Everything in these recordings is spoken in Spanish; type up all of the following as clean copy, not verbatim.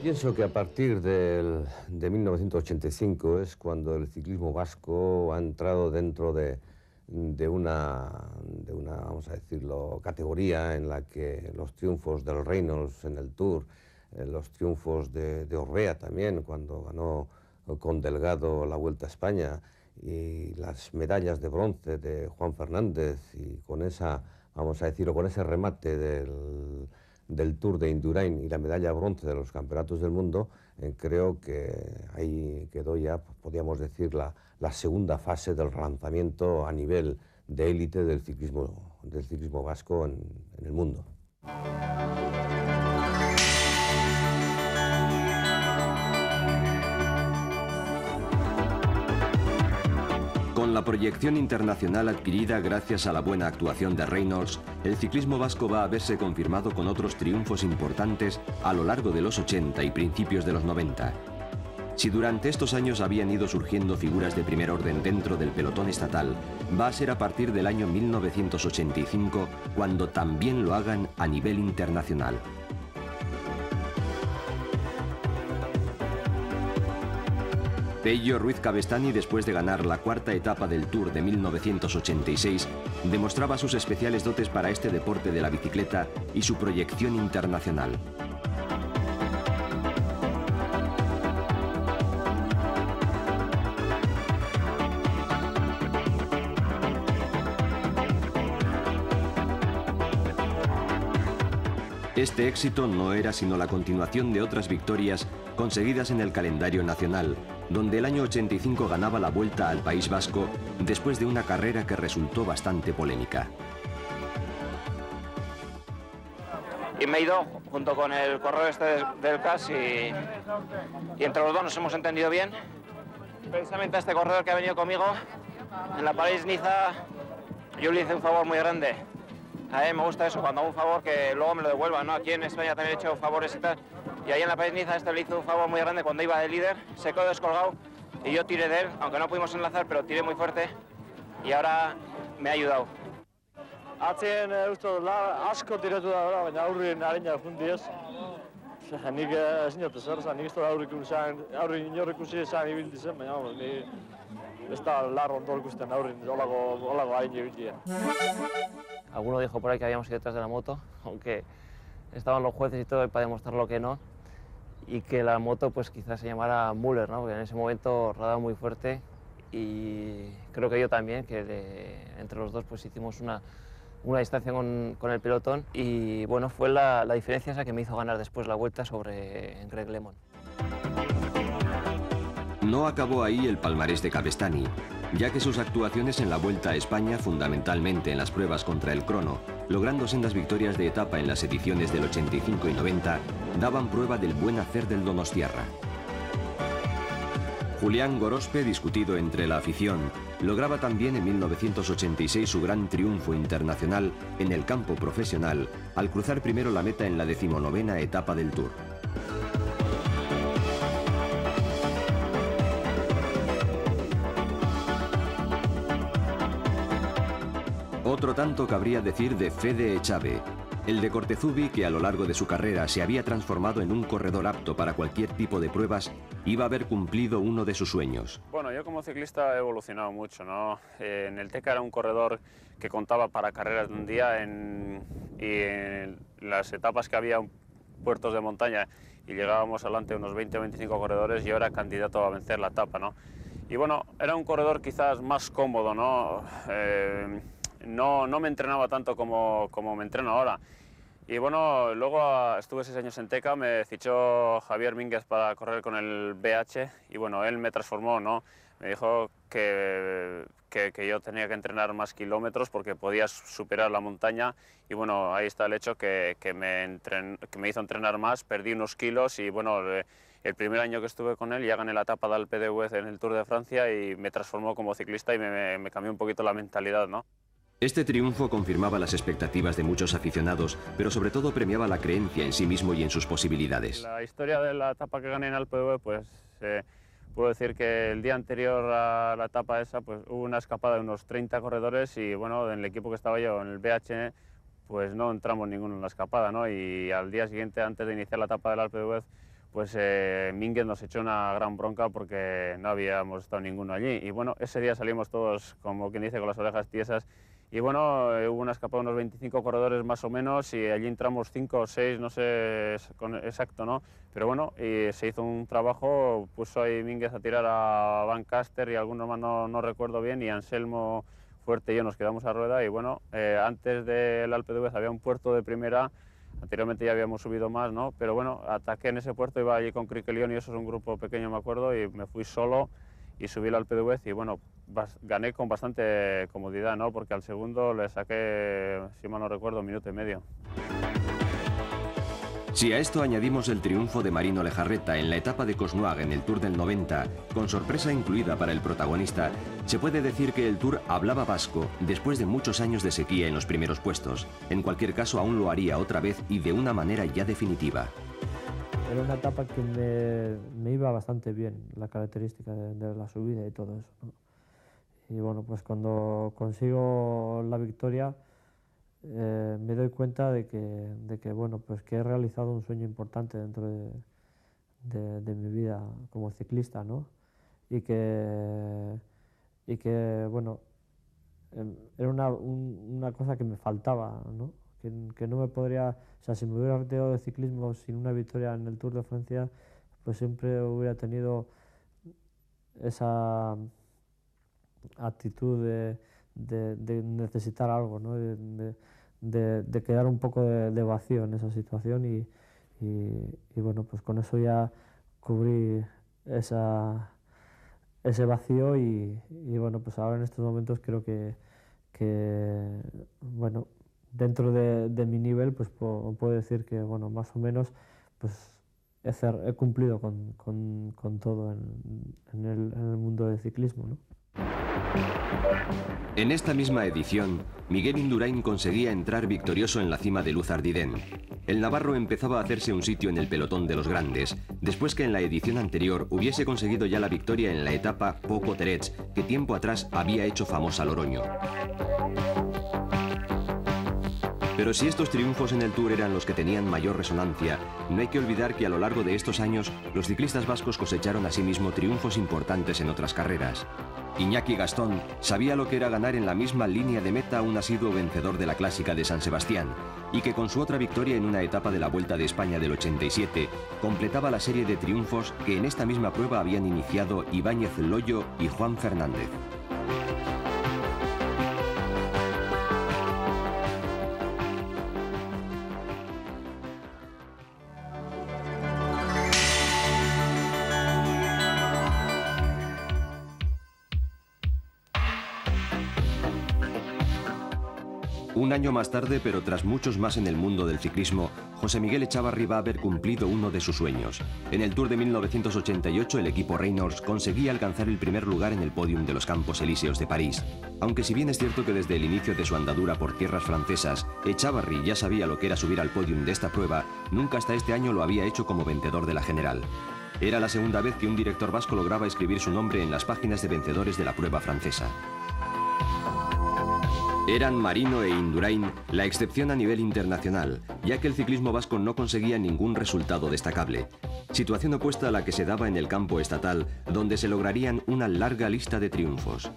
Pienso que a partir de 1985 es cuando el ciclismo vasco ha entrado dentro de una, vamos a decirlo, categoría en la que los triunfos del Reynolds en el Tour, los triunfos de Orbea también, cuando ganó con Delgado la Vuelta a España, y las medallas de bronce de Juan Fernández, y con esa, vamos a decirlo, con ese remate del Tour de Indurain y la medalla de bronce de los campeonatos del mundo, creo que ahí quedó ya, podríamos decir, la segunda fase del relanzamiento a nivel de élite del ciclismo vasco en el mundo. Con la proyección internacional adquirida gracias a la buena actuación de Reynolds, el ciclismo vasco va a verse confirmado con otros triunfos importantes a lo largo de los 80 y principios de los 90. Si durante estos años habían ido surgiendo figuras de primer orden dentro del pelotón estatal, va a ser a partir del año 1985 cuando también lo hagan a nivel internacional. Pello Ruiz Cabestany, después de ganar la cuarta etapa del Tour de 1986, demostraba sus especiales dotes para este deporte de la bicicleta y su proyección internacional. Este éxito no era sino la continuación de otras victorias conseguidas en el calendario nacional, donde el año 85 ganaba la Vuelta al País Vasco después de una carrera que resultó bastante polémica. Y me he ido junto con el corredor del CAS y entre los dos nos hemos entendido bien. Precisamente a este corredor que ha venido conmigo en la París-Niza yo le hice un favor muy grande. A mí me gusta eso, cuando hago un favor que luego me lo devuelvan, ¿no? Aquí en España también he hecho favores y tal. Y ahí en la París-Niza le hizo un favor muy grande cuando iba de líder, se quedó descolgado y yo tiré de él, aunque no pudimos enlazar, pero tiré muy fuerte y ahora me ha ayudado. Atzien uste asko tiratu da bera, baina aurrien arina fundiez. Nik ezin dut ezer, nik ez dut aurrin inor ikusi esan ibildi zen, baina ni ez da larro ondo ikusten aurrin holago arina ibildia. Alguno dijo por ahí que habíamos ido detrás de la moto, aunque estaban los jueces y todo para demostrarlo que no, y que la moto pues quizás se llamara Müller, ¿no? Porque en ese momento rodaba muy fuerte y creo que yo también, que entre los dos pues hicimos una distancia con el pelotón y bueno, fue la diferencia esa que me hizo ganar después la Vuelta sobre Greg LeMond. No acabó ahí el palmarés de Cabestany, ya que sus actuaciones en la Vuelta a España, fundamentalmente en las pruebas contra el crono, logrando sendas victorias de etapa en las ediciones del 85 y 90, daban prueba del buen hacer del donostiarra. Julián Gorospe, discutido entre la afición, lograba también en 1986 su gran triunfo internacional en el campo profesional al cruzar primero la meta en la 19ª etapa del Tour. Otro tanto cabría decir de Fede Echave, el de Cortezubi, que a lo largo de su carrera se había transformado en un corredor apto para cualquier tipo de pruebas, iba a haber cumplido uno de sus sueños. Bueno, yo como ciclista he evolucionado mucho, ¿no? En el TECA era un corredor que contaba para carreras de un día y en las etapas que había puertos de montaña y llegábamos adelante unos 20 o 25 corredores, yo era candidato a vencer la etapa, ¿no? Y bueno, era un corredor quizás más cómodo, ¿no? No me entrenaba tanto como me entreno ahora. Y bueno, luego estuve 6 años en TECA, me fichó Javier Mínguez para correr con el BH y bueno, él me transformó, ¿no? Me dijo que yo tenía que entrenar más kilómetros porque podía superar la montaña y bueno, ahí está el hecho que me hizo entrenar más, perdí unos kilos y bueno, el primer año que estuve con él ya gané la etapa de Alpe d'Huez en el Tour de Francia y me transformó como ciclista y me cambió un poquito la mentalidad, ¿no? Este triunfo confirmaba las expectativas de muchos aficionados, pero sobre todo premiaba la creencia en sí mismo y en sus posibilidades. La historia de la etapa que gané en Alpe d'Huez, pues puedo decir que el día anterior a la etapa esa, pues hubo una escapada de unos 30 corredores y bueno, en el equipo que estaba yo, en el BH, pues no entramos ninguno en la escapada, ¿no? Y al día siguiente, antes de iniciar la etapa del Alpe d'Huez, pues Mínguez nos echó una gran bronca porque no habíamos estado ninguno allí. Y bueno, ese día salimos todos, como quien dice, con las orejas tiesas. Y bueno, hubo una escapada de unos 25 corredores más o menos y allí entramos 5 o 6, no sé exacto, ¿no? Pero bueno, y se hizo un trabajo, puso ahí Mínguez a tirar a Van Caster y algunos más no recuerdo bien, y Anselmo Fuerte y yo nos quedamos a rueda. Y bueno, antes del Alpe d'Huez había un puerto de primera, anteriormente ya habíamos subido más, ¿no? Pero bueno, ataqué en ese puerto, iba allí con Criquelión y eso es un grupo pequeño, me acuerdo, y me fui solo y subí al Alpe d'Huez y bueno, gané con bastante comodidad, ¿no? Porque al segundo le saqué, si mal no recuerdo, 1,5 minutos. Si a esto añadimos el triunfo de Marino Lejarreta en la etapa de Cosnoag en el Tour del 90, con sorpresa incluida para el protagonista, se puede decir que el Tour hablaba vasco después de muchos años de sequía en los primeros puestos. En cualquier caso, aún lo haría otra vez y de una manera ya definitiva. Era una etapa que me iba bastante bien, la característica de la subida y todo eso, ¿no? Y bueno, pues cuando consigo la victoria, me doy cuenta de que bueno, pues que he realizado un sueño importante dentro de mi vida como ciclista, ¿no? Y que bueno, era una cosa que me faltaba, ¿no? Que no me podría, o sea, si me hubiera retirado de ciclismo sin una victoria en el Tour de Francia, pues siempre hubiera tenido esa actitud de necesitar algo, ¿no? De quedar un poco de vacío en esa situación y bueno, pues con eso ya cubrí ese vacío y bueno, pues ahora en estos momentos creo que bueno, dentro de mi nivel pues puedo decir que bueno, más o menos pues he cumplido con todo en el mundo del ciclismo, ¿no? En esta misma edición, Miguel Indurain conseguía entrar victorioso en la cima de Luz Ardiden. El navarro empezaba a hacerse un sitio en el pelotón de los grandes, después que en la edición anterior hubiese conseguido ya la victoria en la etapa Poco-Terets, que tiempo atrás había hecho famosa Loroño. Pero si estos triunfos en el Tour eran los que tenían mayor resonancia, no hay que olvidar que a lo largo de estos años los ciclistas vascos cosecharon asimismo triunfos importantes en otras carreras. Iñaki Gastón sabía lo que era ganar en la misma línea de meta a un asiduo vencedor de la Clásica de San Sebastián, y que con su otra victoria en una etapa de la Vuelta de España del 87 completaba la serie de triunfos que en esta misma prueba habían iniciado Ibáñez Loyo y Juan Fernández. Un año más tarde, pero tras muchos más en el mundo del ciclismo, José Miguel Echavarri va a haber cumplido uno de sus sueños. En el Tour de 1988, el equipo Reynolds conseguía alcanzar el primer lugar en el podium de los Campos Elíseos de París. Aunque si bien es cierto que desde el inicio de su andadura por tierras francesas, Echavarri ya sabía lo que era subir al podium de esta prueba, nunca hasta este año lo había hecho como vencedor de la general. Era la segunda vez que un director vasco lograba escribir su nombre en las páginas de vencedores de la prueba francesa. Eran Marino e Indurain la excepción a nivel internacional, ya que el ciclismo vasco no conseguía ningún resultado destacable. Situación opuesta a la que se daba en el campo estatal, donde se lograrían una larga lista de triunfos.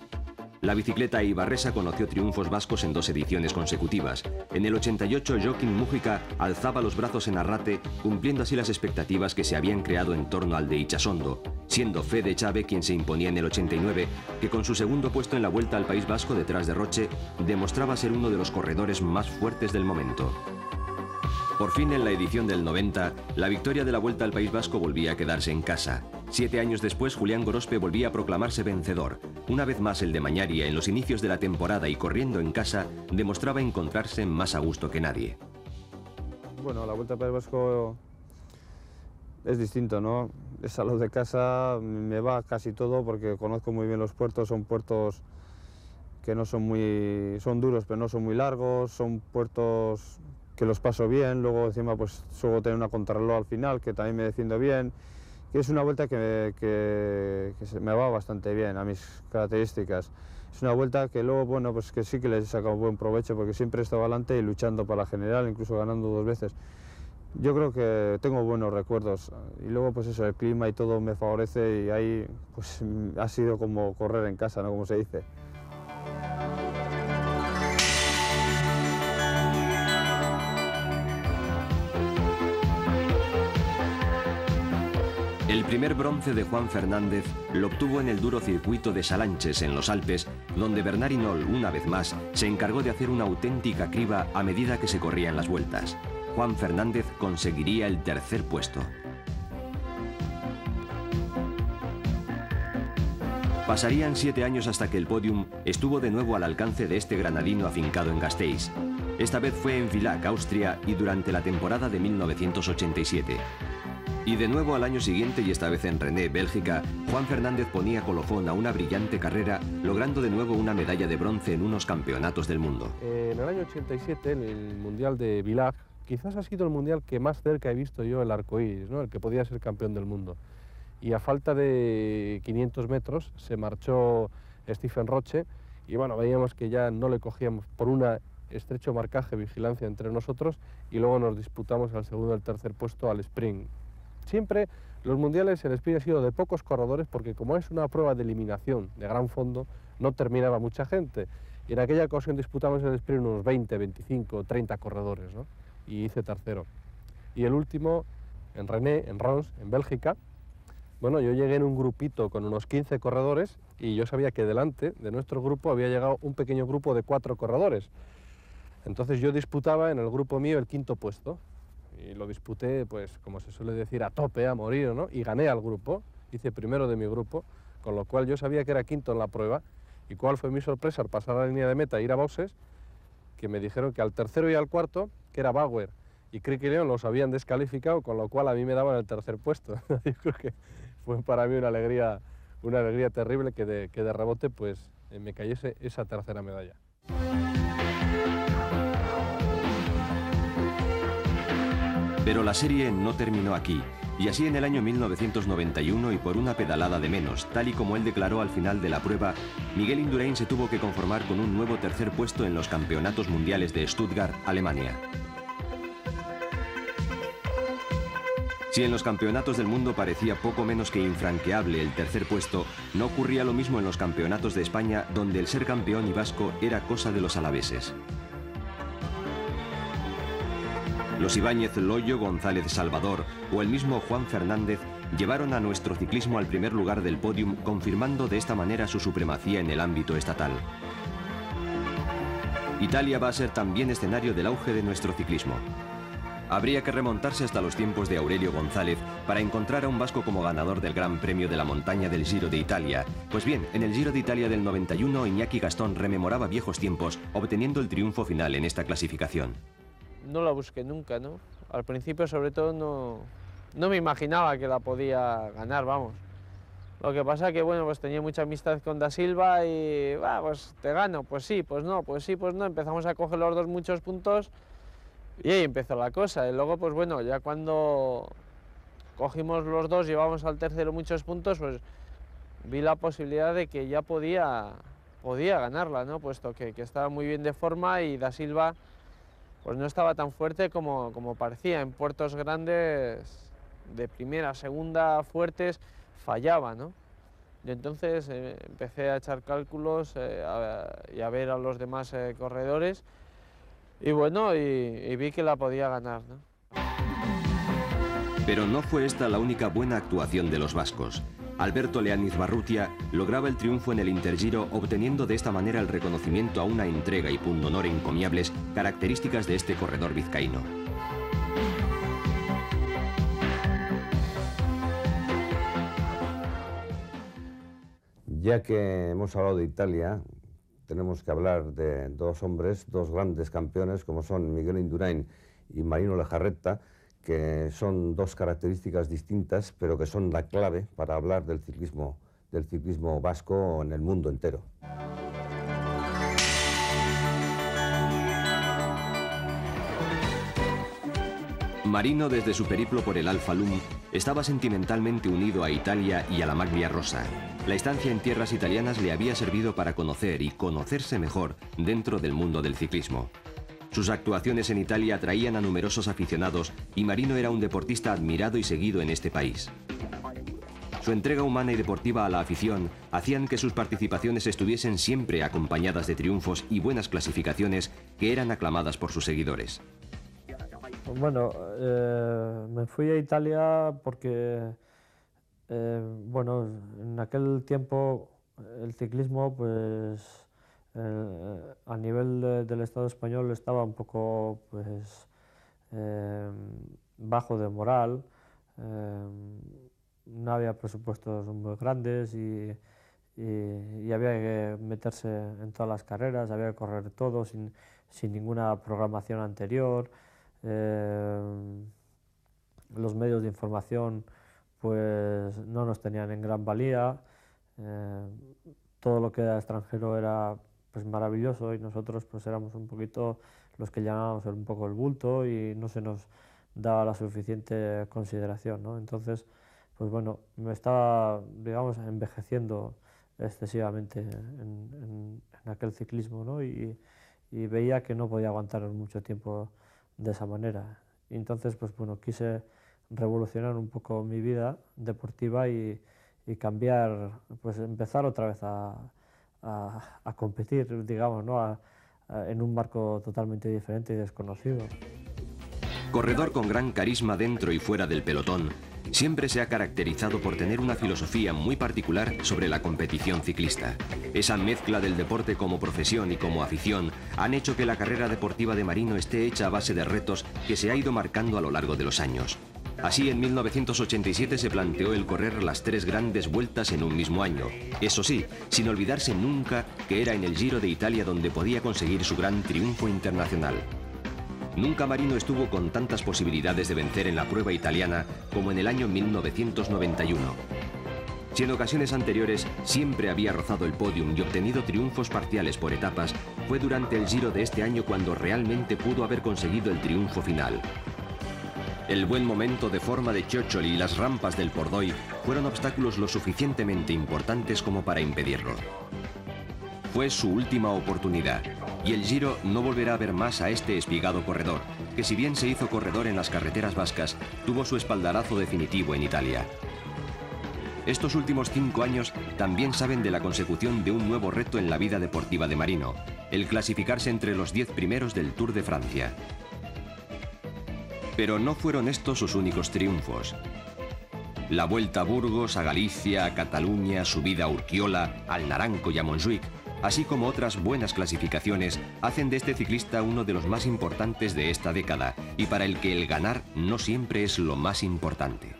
La bicicleta ibarresa conoció triunfos vascos en 2 ediciones consecutivas. En el 88, Joaquín Mújica alzaba los brazos en Arrate, cumpliendo así las expectativas que se habían creado en torno al de Itxasondo, siendo Fede Chave quien se imponía en el 89, que con su segundo puesto en la Vuelta al País Vasco detrás de Roche, demostraba ser uno de los corredores más fuertes del momento. Por fin, en la edición del 90, la victoria de la Vuelta al País Vasco volvía a quedarse en casa. 7 años después, Julián Gorospe volvía a proclamarse vencedor. Una vez más, el de Mañaria, en los inicios de la temporada y corriendo en casa, demostraba encontrarse más a gusto que nadie. Bueno, la Vuelta al País Vasco es distinto, ¿no? Es a lo de casa, me va casi todo porque conozco muy bien los puertos, son puertos que no son son duros, pero no son muy largos, son puertos que los paso bien, luego encima pues suelo tener una contrarreloj al final, que también me defiendo bien, que es una vuelta que me va bastante bien a mis características. Es una vuelta que luego, bueno, pues que sí que les he sacado buen provecho, porque siempre he estado adelante y luchando para la general, incluso ganando 2 veces. Yo creo que tengo buenos recuerdos y luego pues eso, el clima y todo me favorece y ahí pues ha sido como correr en casa, ¿no? Como se dice. El primer bronce de Juan Fernández lo obtuvo en el duro circuito de Salanches, en los Alpes, donde Bernard Hinault, una vez más, se encargó de hacer una auténtica criba a medida que se corrían las vueltas. Juan Fernández conseguiría el tercer puesto. Pasarían 7 años hasta que el podium estuvo de nuevo al alcance de este granadino afincado en Gasteiz. Esta vez fue en Villach, Austria, y durante la temporada de 1987. Y de nuevo al año siguiente, y esta vez en René, Bélgica, Juan Fernández ponía colofón a una brillante carrera, logrando de nuevo una medalla de bronce en unos campeonatos del mundo. En el año 87, en el Mundial de Villach, quizás ha sido el mundial que más cerca he visto yo el arcoíris, ¿no? El que podía ser campeón del mundo. Y a falta de 500 metros se marchó Stephen Roche y bueno, veíamos que ya no le cogíamos por un estrecho marcaje, vigilancia entre nosotros, y luego nos disputamos al segundo y el tercer puesto al sprint. Siempre los mundiales el sprint ha sido de pocos corredores porque como es una prueba de eliminación de gran fondo, no terminaba mucha gente. Y en aquella ocasión disputamos el sprint unos 20, 25, 30 corredores, ¿no? Y hice tercero. Y el último, en René, en Reims, en Bélgica, bueno, yo llegué en un grupito con unos 15 corredores y yo sabía que delante de nuestro grupo había llegado un pequeño grupo de 4 corredores. Entonces yo disputaba en el grupo mío el quinto puesto. Y lo disputé, pues, como se suele decir, a tope, a morir, ¿no? Y gané al grupo, hice primero de mi grupo, con lo cual yo sabía que era quinto en la prueba. ¿Y cuál fue mi sorpresa al pasar la línea de meta e ir a boxes? Que me dijeron que al tercero y al cuarto, que era Bauer y Criqui León, los habían descalificado, con lo cual a mí me daban el tercer puesto. Yo creo que fue para mí una alegría terrible que de rebote pues, me cayese esa tercera medalla. Pero la serie no terminó aquí, y así en el año 1991 y por una pedalada de menos, tal y como él declaró al final de la prueba, Miguel Indurain se tuvo que conformar con un nuevo tercer puesto en los Campeonatos Mundiales de Stuttgart, Alemania. Si en los campeonatos del mundo parecía poco menos que infranqueable el tercer puesto, no ocurría lo mismo en los campeonatos de España, donde el ser campeón y vasco era cosa de los alaveses. Los Ibáñez, Loyo, González, Salvador o el mismo Juan Fernández llevaron a nuestro ciclismo al primer lugar del podium, confirmando de esta manera su supremacía en el ámbito estatal. Italia va a ser también escenario del auge de nuestro ciclismo. Habría que remontarse hasta los tiempos de Aurelio González para encontrar a un vasco como ganador del Gran Premio de la Montaña del Giro de Italia. Pues bien, en el Giro de Italia del 91, Iñaki Gastón rememoraba viejos tiempos, obteniendo el triunfo final en esta clasificación. No la busqué nunca, ¿no? Al principio, sobre todo, no me imaginaba que la podía ganar, vamos. Lo que pasa que, bueno, pues tenía mucha amistad con Da Silva y, pues te gano, pues sí, pues no, pues sí, pues no. Empezamos a coger los dos muchos puntos y ahí empezó la cosa. Y luego, pues bueno, ya cuando cogimos los dos, llevamos al tercero muchos puntos, pues vi la posibilidad de que ya podía ganarla, ¿no? Puesto que estaba muy bien de forma y Da Silva pues no estaba tan fuerte como parecía. En puertos grandes, de primera, segunda, fuertes, fallaba, ¿no? Y entonces empecé a echar cálculos y a ver a los demás corredores y bueno, y vi que la podía ganar, ¿no? Pero no fue esta la única buena actuación de los vascos. Alberto Leaniz Barrutia lograba el triunfo en el Intergiro, obteniendo de esta manera el reconocimiento a una entrega y pundonor encomiables, características de este corredor vizcaíno. Ya que hemos hablado de Italia, tenemos que hablar de dos hombres, dos grandes campeones, como son Miguel Indurain y Marino Lejarreta, que son dos características distintas, pero que son la clave para hablar del ciclismo vasco en el mundo entero. Marino, desde su periplo por el Alfa Lum, estaba sentimentalmente unido a Italia y a la Maglia Rosa. La estancia en tierras italianas le había servido para conocer y conocerse mejor dentro del mundo del ciclismo. Sus actuaciones en Italia atraían a numerosos aficionados y Marino era un deportista admirado y seguido en este país. Su entrega humana y deportiva a la afición hacían que sus participaciones estuviesen siempre acompañadas de triunfos y buenas clasificaciones que eran aclamadas por sus seguidores. Bueno, me fui a Italia porque, bueno, en aquel tiempo el ciclismo, pues, a nivel del Estado español estaba un poco, pues, bajo de moral. No había presupuestos muy grandes y había que meterse en todas las carreras, había que correr todo sin ninguna programación anterior. Los medios de información pues no nos tenían en gran valía. Todo lo que era extranjero era pues maravilloso y nosotros pues éramos un poquito los que llamábamos un poco el bulto y no se nos daba la suficiente consideración, ¿no? Entonces, pues bueno, me estaba, digamos, envejeciendo excesivamente en aquel ciclismo, ¿no? Y veía que no podía aguantar mucho tiempo de esa manera. Y entonces, pues bueno, quise revolucionar un poco mi vida deportiva y cambiar, pues empezar otra vez a competir, digamos, ¿no? En un marco totalmente diferente y desconocido. Corredor con gran carisma dentro y fuera del pelotón, siempre se ha caracterizado por tener una filosofía muy particular sobre la competición ciclista. Esa mezcla del deporte como profesión y como afición han hecho que la carrera deportiva de Marino esté hecha a base de retos que se ha ido marcando a lo largo de los años. Así, en 1987 se planteó el correr las 3 grandes vueltas en un mismo año. Eso sí, sin olvidarse nunca que era en el Giro de Italia donde podía conseguir su gran triunfo internacional. Nunca Marino estuvo con tantas posibilidades de vencer en la prueba italiana como en el año 1991. Si en ocasiones anteriores siempre había rozado el podium y obtenido triunfos parciales por etapas, fue durante el Giro de este año cuando realmente pudo haber conseguido el triunfo final. El buen momento de forma de Chioccioli y las rampas del Pordoi fueron obstáculos lo suficientemente importantes como para impedirlo. Fue su última oportunidad, y el Giro no volverá a ver más a este espigado corredor, que si bien se hizo corredor en las carreteras vascas, tuvo su espaldarazo definitivo en Italia. Estos últimos 5 años también saben de la consecución de un nuevo reto en la vida deportiva de Marino, el clasificarse entre los 10 primeros del Tour de Francia. Pero no fueron estos sus únicos triunfos. La Vuelta a Burgos, a Galicia, a Cataluña, subida a Urquiola, al Naranco y a Montjuïc, así como otras buenas clasificaciones, hacen de este ciclista uno de los más importantes de esta década y para el que el ganar no siempre es lo más importante.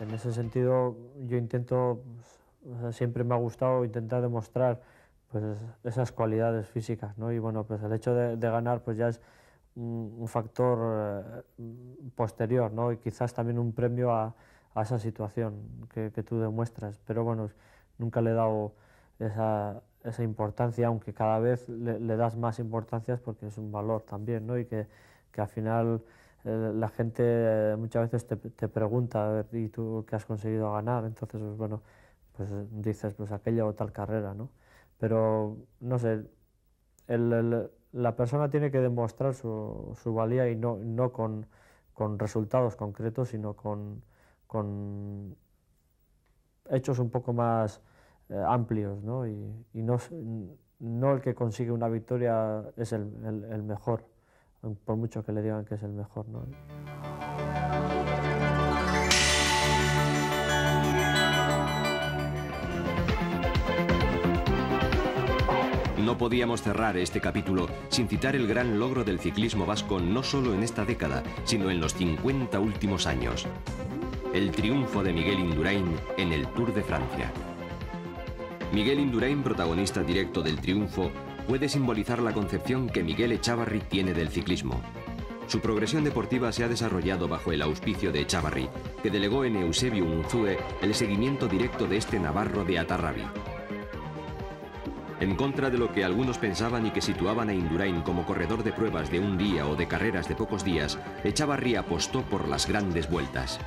En ese sentido, yo intento, siempre me ha gustado intentar demostrar pues, esas cualidades físicas, ¿no? Y bueno, pues el hecho de ganar pues ya es un factor posterior, ¿no? Y quizás también un premio a esa situación que tú demuestras, pero bueno, nunca le he dado esa importancia, aunque cada vez le das más importancia porque es un valor también, ¿no? Y que al final la gente muchas veces te pregunta, a ver, ¿y tú qué has conseguido ganar? Entonces, pues bueno, pues dices, pues aquella o tal carrera, ¿no? Pero, no sé, la persona tiene que demostrar su valía y no con resultados concretos, sino con hechos un poco más amplios, ¿no? Y no el que consigue una victoria es el mejor, por mucho que le digan que es el mejor, ¿no? No podíamos cerrar este capítulo sin citar el gran logro del ciclismo vasco no solo en esta década, sino en los 50 últimos años. El triunfo de Miguel Indurain en el Tour de Francia. Miguel Indurain, protagonista directo del triunfo, puede simbolizar la concepción que Miguel Echavarri tiene del ciclismo. Su progresión deportiva se ha desarrollado bajo el auspicio de Echavarri, que delegó en Eusebio Unzue el seguimiento directo de este navarro de Atarrabi. En contra de lo que algunos pensaban y que situaban a Indurain como corredor de pruebas de un día o de carreras de pocos días, Echavarri apostó por las grandes vueltas.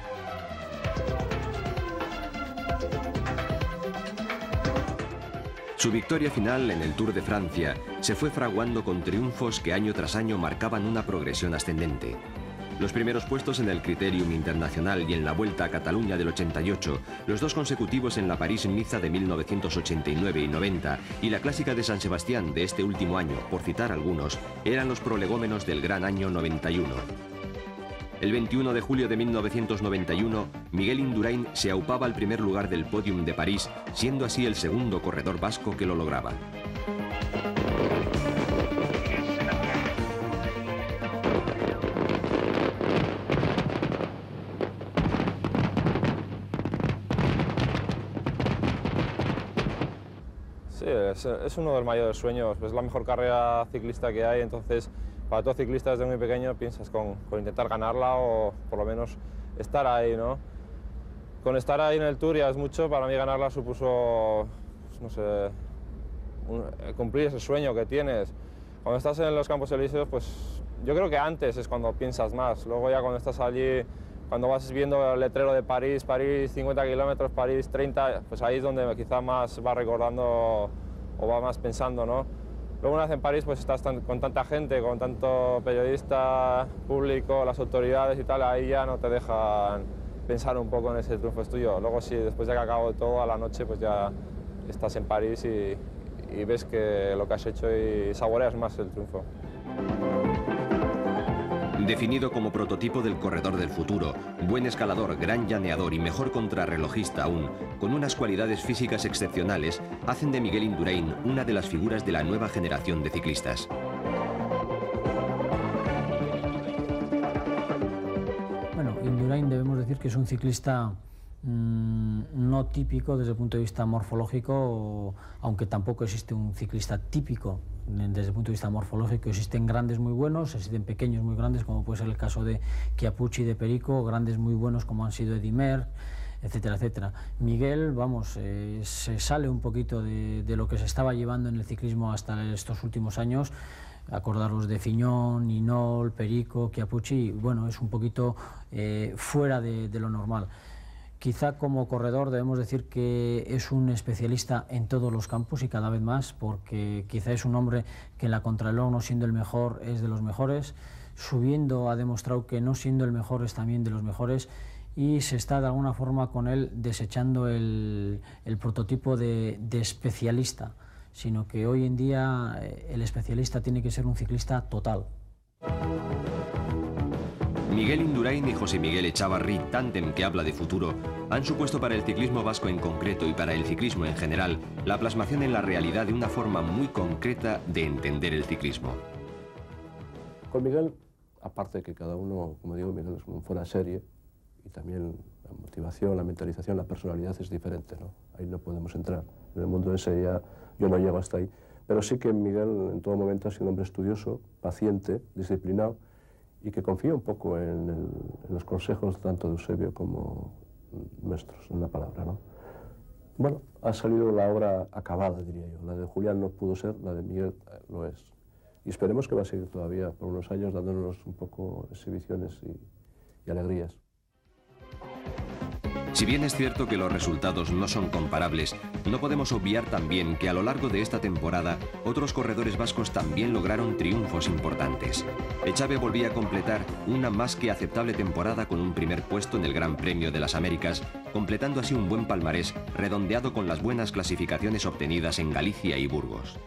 Su victoria final en el Tour de Francia se fue fraguando con triunfos que año tras año marcaban una progresión ascendente. Los primeros puestos en el Critérium Internacional y en la Vuelta a Cataluña del 88, los dos consecutivos en la París-Niza de 1989 y 90 y la Clásica de San Sebastián de este último año, por citar algunos, eran los prolegómenos del gran año 91. El 21 de julio de 1991, Miguel Indurain se aupaba al primer lugar del Podium de París, siendo así el segundo corredor vasco que lo lograba. Sí, es uno de los mayores sueños, es la mejor carrera ciclista que hay, entonces para todo ciclista desde muy pequeño piensas con intentar ganarla o por lo menos estar ahí, ¿no? Con estar ahí en el Tour ya es mucho, para mí ganarla supuso, pues, no sé, cumplir ese sueño que tienes. Cuando estás en los Campos Elíseos, pues yo creo que antes es cuando piensas más, luego ya cuando estás allí, cuando vas viendo el letrero de París, París 50 kilómetros, París 30, pues ahí es donde quizá más vas recordando o vas más pensando, ¿no? Luego una vez en París pues estás con tanta gente, con tanto periodista, público, las autoridades y tal, ahí ya no te dejan pensar un poco en ese triunfo es tuyo. Luego sí, después de que acabo todo a la noche, pues ya estás en París y ves que lo que has hecho y saboreas más el triunfo. Definido como prototipo del corredor del futuro, buen escalador, gran llaneador y mejor contrarrelojista aún, con unas cualidades físicas excepcionales, hacen de Miguel Indurain una de las figuras de la nueva generación de ciclistas. Bueno, Indurain debemos decir que es un ciclista no típico desde el punto de vista morfológico, aunque tampoco existe un ciclista típico desde el punto de vista morfológico. Existen grandes muy buenos, existen pequeños muy grandes, como puede ser el caso de Chiappucci y de Perico, grandes muy buenos como han sido Eddy Merckx, etcétera, etcétera. Miguel, vamos, se sale un poquito de lo que se estaba llevando en el ciclismo hasta estos últimos años. Acordaros de Fignon, Hinault, Perico, Chiappucci, bueno, es un poquito fuera de lo normal. Quizá como corredor debemos decir que es un especialista en todos los campos y cada vez más, porque quizá es un hombre que en la contrarreloj, no siendo el mejor, es de los mejores. Subiendo ha demostrado que no siendo el mejor es también de los mejores, y se está de alguna forma con él desechando el prototipo de especialista, sino que hoy en día el especialista tiene que ser un ciclista total. Miguel Indurain y José Miguel Echavarri, tándem que habla de futuro, han supuesto para el ciclismo vasco en concreto y para el ciclismo en general la plasmación en la realidad de una forma muy concreta de entender el ciclismo. Con Miguel, aparte de que cada uno, como digo, Miguel es un fuera de serie, y también la motivación, la mentalización, la personalidad es diferente, ¿no? Ahí no podemos entrar. En el mundo ese ya yo no llego hasta ahí. Pero sí que Miguel en todo momento ha sido un hombre estudioso, paciente, disciplinado, y que confía un poco en los consejos tanto de Eusebio como nuestros, en una palabra, ¿no? Bueno, ha salido la obra acabada, diría yo. La de Julián no pudo ser, la de Miguel lo es. Y esperemos que va a seguir todavía por unos años dándonos un poco exhibiciones y alegrías. Si bien es cierto que los resultados no son comparables, no podemos obviar también que a lo largo de esta temporada otros corredores vascos también lograron triunfos importantes. Echave volvía a completar una más que aceptable temporada con un primer puesto en el Gran Premio de las Américas, completando así un buen palmarés redondeado con las buenas clasificaciones obtenidas en Galicia y Burgos.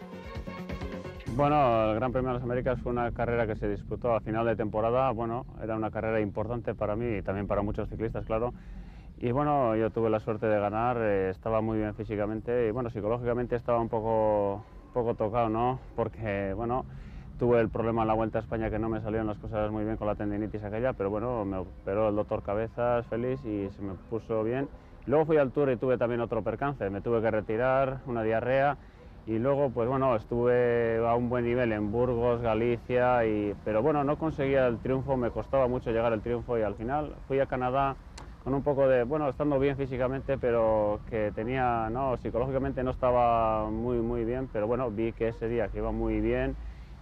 Bueno, el Gran Premio de las Américas fue una carrera que se disputó a final de temporada. Bueno, era una carrera importante para mí y también para muchos ciclistas, claro. Y bueno, yo tuve la suerte de ganar, estaba muy bien físicamente y bueno, psicológicamente estaba un poco tocado, ¿no? Porque, bueno, tuve el problema en la Vuelta a España que no me salieron las cosas muy bien con la tendinitis aquella, pero bueno, me operó el doctor Cabezas, feliz, y se me puso bien. Luego fui al Tour y tuve también otro percance, me tuve que retirar, una diarrea, y luego, pues bueno, estuve a un buen nivel en Burgos, Galicia, pero bueno, no conseguía el triunfo, me costaba mucho llegar al triunfo y al final fui a Canadá con un poco de, bueno, estando bien físicamente, pero que tenía, no, psicológicamente no estaba muy bien, pero bueno, vi que ese día que iba muy bien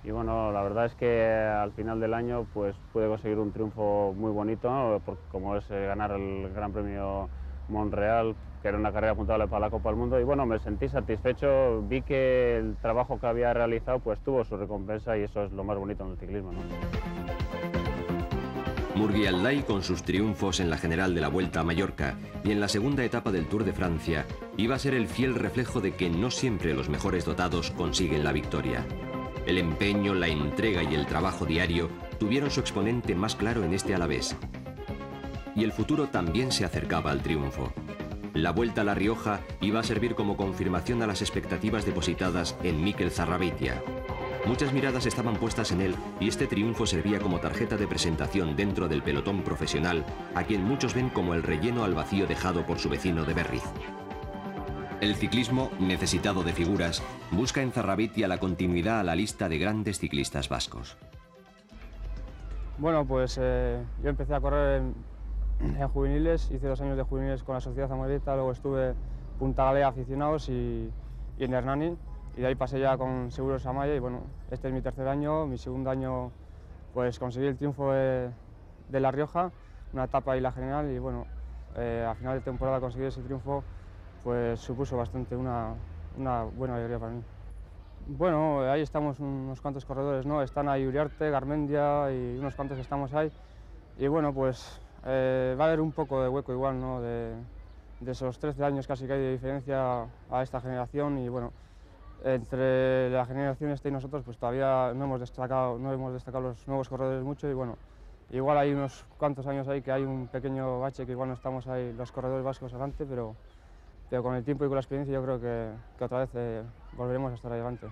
y bueno, la verdad es que al final del año pues pude conseguir un triunfo muy bonito, ¿no? Como es ganar el Gran Premio Monreal, que era una carrera apuntable para la Copa del Mundo, y bueno, me sentí satisfecho, vi que el trabajo que había realizado pues tuvo su recompensa y eso es lo más bonito en el ciclismo, ¿no? Murgui Alday, con sus triunfos en la general de la Vuelta a Mallorca y en la segunda etapa del Tour de Francia, iba a ser el fiel reflejo de que no siempre los mejores dotados consiguen la victoria. El empeño, la entrega y el trabajo diario tuvieron su exponente más claro en este Alavés. Y el futuro también se acercaba al triunfo. La Vuelta a La Rioja iba a servir como confirmación a las expectativas depositadas en Mikel Zarrabitia. Muchas miradas estaban puestas en él y este triunfo servía como tarjeta de presentación dentro del pelotón profesional, a quien muchos ven como el relleno al vacío dejado por su vecino de Berriz. El ciclismo, necesitado de figuras, busca en Zarrabitia la continuidad a la lista de grandes ciclistas vascos. Bueno, pues yo empecé a correr en juveniles, hice 2 años de juveniles con la Sociedad Zamoyeta, luego estuve Punta Galea aficionados y en Hernani, y de ahí pasé ya con Seguros Amaya, y bueno, este es mi 3er año, mi 2º año pues conseguí el triunfo de La Rioja, una etapa y la general, y bueno, a final de temporada conseguir ese triunfo pues supuso bastante una buena alegría para mí. Bueno, ahí estamos unos cuantos corredores, ¿no? Están ahí Uriarte, Garmendia y unos cuantos que estamos ahí, y bueno, pues va a haber un poco de hueco igual, ¿no? De esos 13 años casi que hay de diferencia a esta generación, y bueno, entre la generación esta y nosotros pues todavía no hemos destacado los nuevos corredores mucho, y bueno, igual hay unos cuantos años ahí que hay un pequeño bache que igual no estamos ahí los corredores vascos adelante, pero con el tiempo y con la experiencia yo creo que otra vez volveremos a estar ahí adelante.